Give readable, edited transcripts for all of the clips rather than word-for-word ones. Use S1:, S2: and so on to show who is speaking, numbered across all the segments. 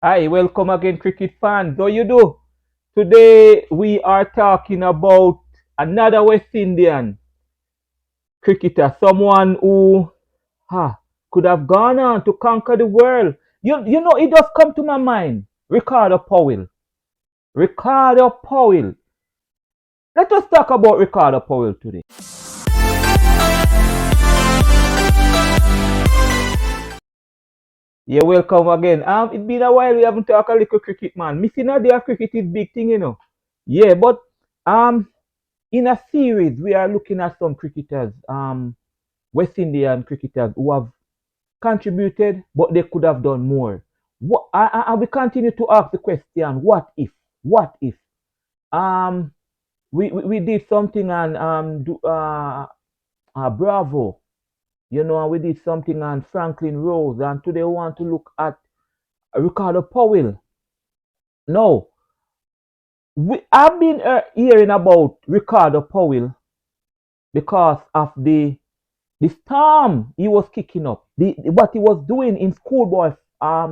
S1: Hi, welcome again, cricket fans. How you do? Today we are talking about another West Indian cricketer, someone who could have gone on to conquer the world. You know, it just come to my mind. Ricardo Powell. Ricardo Powell. Let us talk about Ricardo Powell today. Yeah, welcome again. It's been a while we haven't talked a little cricket, man. Missing a day of cricket is big thing, you know. Yeah, but um, in a series we are looking at some cricketers, West Indian cricketers who have contributed, but they could have done more. I will continue to ask the question: What if? What if? Um, we did something on Bravo, you know, and we did something on Franklin Rose, and today we want to look at Ricardo Powell. No, I've been hearing about Ricardo Powell because of the storm he was kicking up, what he was doing in schoolboy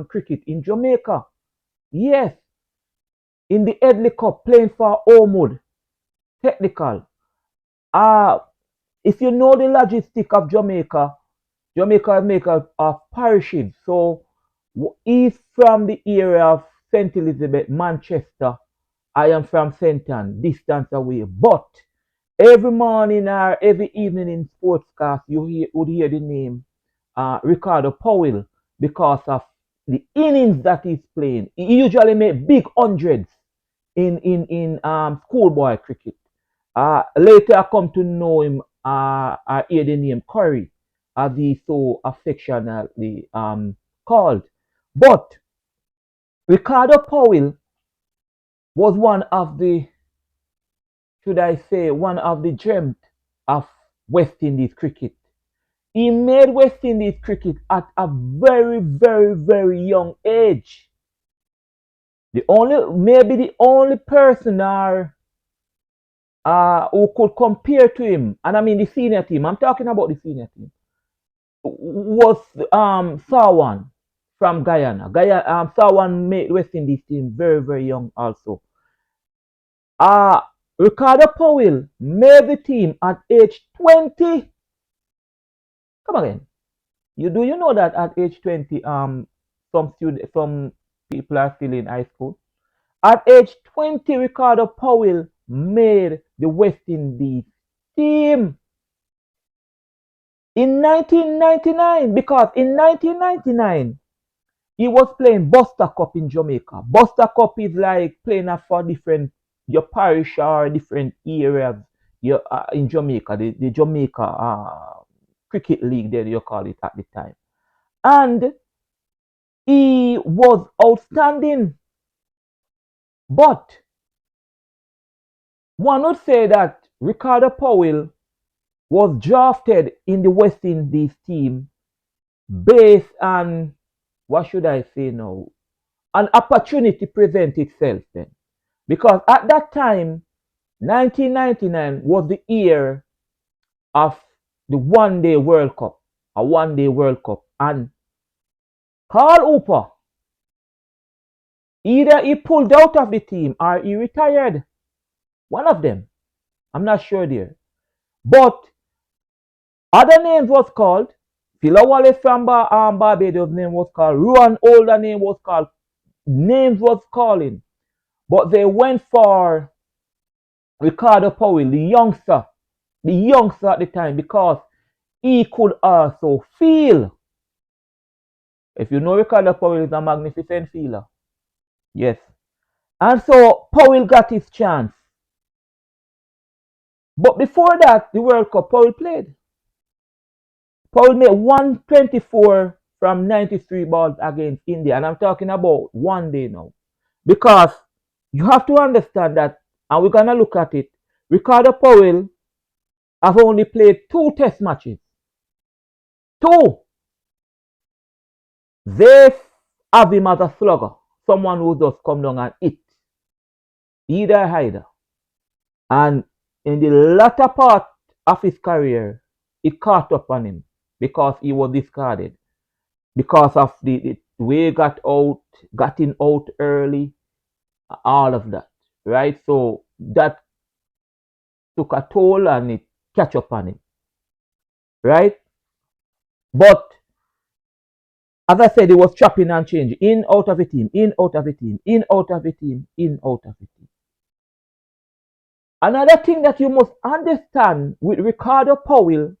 S1: cricket in Jamaica. Yes, in the Headley Cup, playing for Ormwood, technical. Uh, if you know the logistic of Jamaica, Jamaica is made of parishes. So he's from the area of St. Elizabeth, Manchester. I am from St. Ann, distance away. But every morning or every evening in sportscast, would hear the name Ricardo Powell because of the innings that he's playing. He usually make big hundreds in schoolboy cricket. Later, I come to know him. I hear the name Curry, as he so affectionately called. But Ricardo Powell was one of the, should I say, one of the gems of West Indies cricket. He made West Indies cricket at a very, very, very young age. Maybe the only person who could compare to him, and I mean the senior team, I'm talking about the senior team, was Sawan from Guyana. Sawan made West Indies team very, very young also. Uh, Ricardo Powell made the team at age 20. Come again. You know that at age 20, some people are still in high school. At age 20, Ricardo Powell made the West Indies team in 1999, because in 1999 he was playing Buster Cup in Jamaica. Buster Cup is like playing for different your parish or different areas in Jamaica, the Jamaica cricket league that you call it at the time. And he was outstanding. But one would say that Ricardo Powell was drafted in the West Indies team based on, what should I say now, an opportunity present itself then. Because at that time, 1999 was the year of the one-day World Cup, a one-day World Cup. And Carl Hooper, either he pulled out of the team or he retired. One of them. I'm not sure there. But other names was called. Philo Wallace from Barbados name was called. Ruan Older name was called. Names was calling. But they went for Ricardo Powell, the youngster at the time, because he could also feel. If you know, Ricardo Powell is a magnificent fielder. Yes. And so Powell got his chance. But before that, the World Cup, Powell played. Powell made 124 from 93 balls against India. And I'm talking about one day now. Because you have to understand that, and we're going to look at it, Ricardo Powell have only played 2 test matches. 2. They have him as a slugger. Someone who just come down and hit. Either. And in the latter part of his career, it caught up on him because he was discarded because of the we got in out early, all of that, right? So that took a toll and it catch up on him, right? But as I said, it was chopping and changing, in out of a team, in out of a team, in out of a team, in out of a team. Another thing that you must understand with Ricardo Powell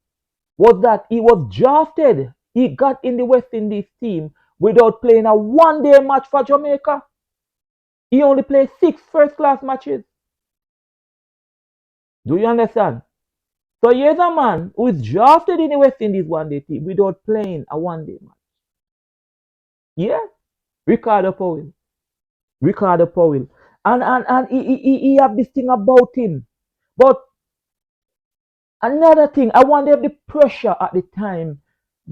S1: was that he was drafted. He got in the West Indies team without playing a one-day match for Jamaica. He only played 6 first-class matches. Do you understand? So here's a man who is drafted in the West Indies one-day team without playing a one-day match. Yeah, Ricardo Powell. Ricardo Powell. And he have this thing about him. But another thing, I wonder if the pressure at the time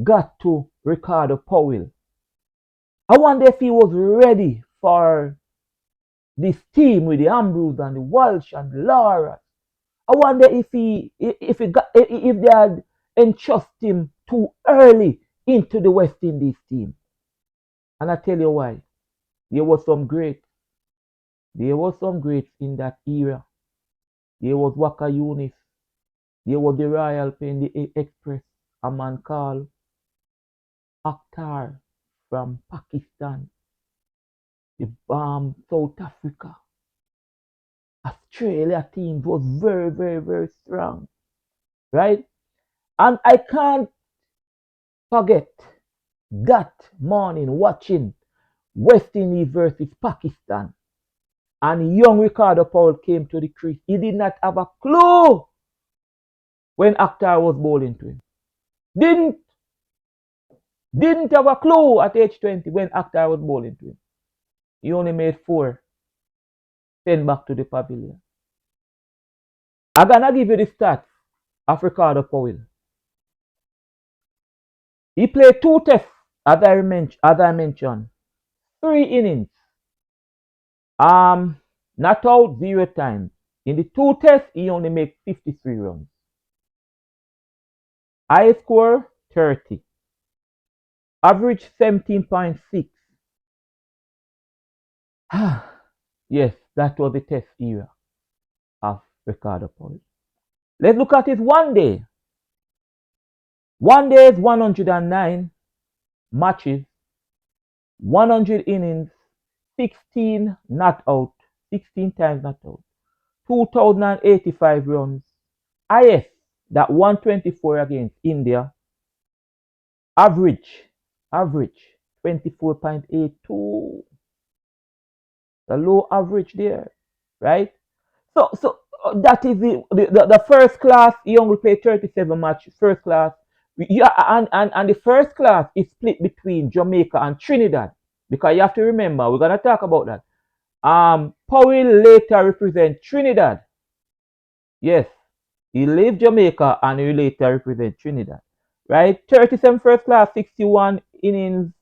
S1: got to Ricardo Powell. I wonder if he was ready for this team with the Ambrose and the Walsh and the Lara. I wonder if if they had entrusted him too early into the West Indies team. And I tell you why. There was some great. There was some greats in that era. There was Waka Yunis. There was the Royal Pen, the Express, a man called Akhtar from Pakistan, the South Africa. Australia team was very, very, very strong. Right? And I can't forget that morning watching West Indies versus Pakistan. And young Ricardo Powell came to the crease. He did not have a clue when Akhtar was bowling to him. Didn't have a clue at age 20 when Akhtar was bowling to him. He only made 4, sent back to the pavilion. I'm gonna give you the stats of Ricardo Powell. He played 2 tests, as I mentioned, 3 innings. Not out 0 times. In the 2 tests, he only made 53 runs. High score 30. Average 17.6. Yes, that was the test era of Ricardo Powell. Let's look at his one day. One day is 109 matches, 100 innings, 16 not out, 16 times not out, 2,085 runs. Highest, that 124 against India. Average 24.82. The low average there, right? So that is the first class. He only played 37 matches. First class, yeah, and the first class is split between Jamaica and Trinidad, because you have to remember, we're gonna talk about that. Powell later represent Trinidad. Yes, he left Jamaica and he later represent Trinidad, right? 37 first class, 61 innings,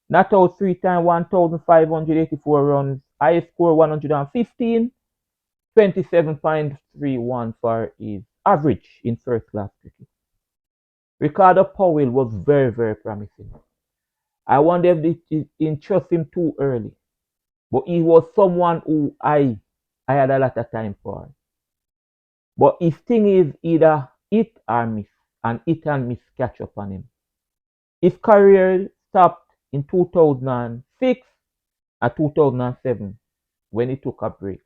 S1: not out 3 times, 1,584 runs. Highest score 115. 27.31 for his average in first class cricket. Ricardo Powell was very, very promising. I wonder if they entrust him too early. But he was someone who I had a lot of time for. But his thing is either hit or miss. And hit and miss catch up on him. His career stopped in 2006 and 2007 when he took a break.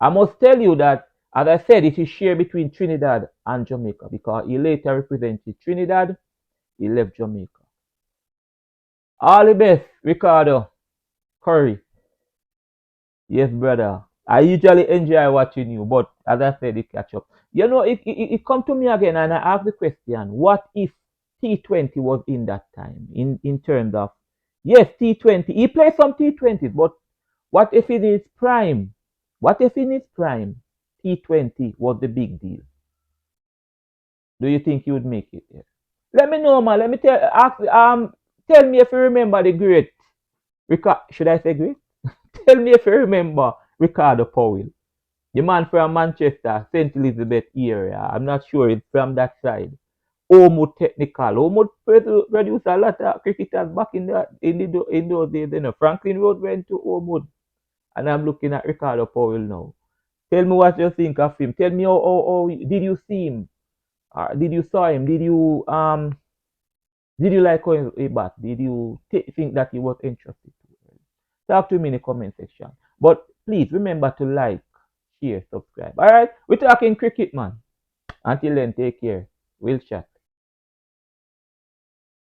S1: I must tell you that, as I said, it is shared between Trinidad and Jamaica, because he later represented Trinidad, he left Jamaica. All the best, Ricardo Curry. Yes, brother. I usually enjoy watching you, but as I said, it catch up. You know, it come to me again, and I ask the question, what if T20 was in that time, in terms of, yes, T20. He played some T20s, but what if in his prime? What if in his prime, T20 was the big deal? Do you think he would make it there? Let me know, man. Let me tell me if you remember the great should I say great? Tell me if you remember Ricardo Powell, the man from Manchester, St. Elizabeth area. I'm not sure it's from that side. Omud Technical. Omud produced a lot of cricketers back in those days. You know, Franklin Road went to Omud, and I'm looking at Ricardo Powell now. Tell me what you think of him. Tell me how did you see him? Did you saw him? Did you like how he bat? Did you think that he was interested? Talk to me in the comment section. But please remember to like, share, subscribe. All right, we're talking cricket, man. Until then, take care. We'll chat.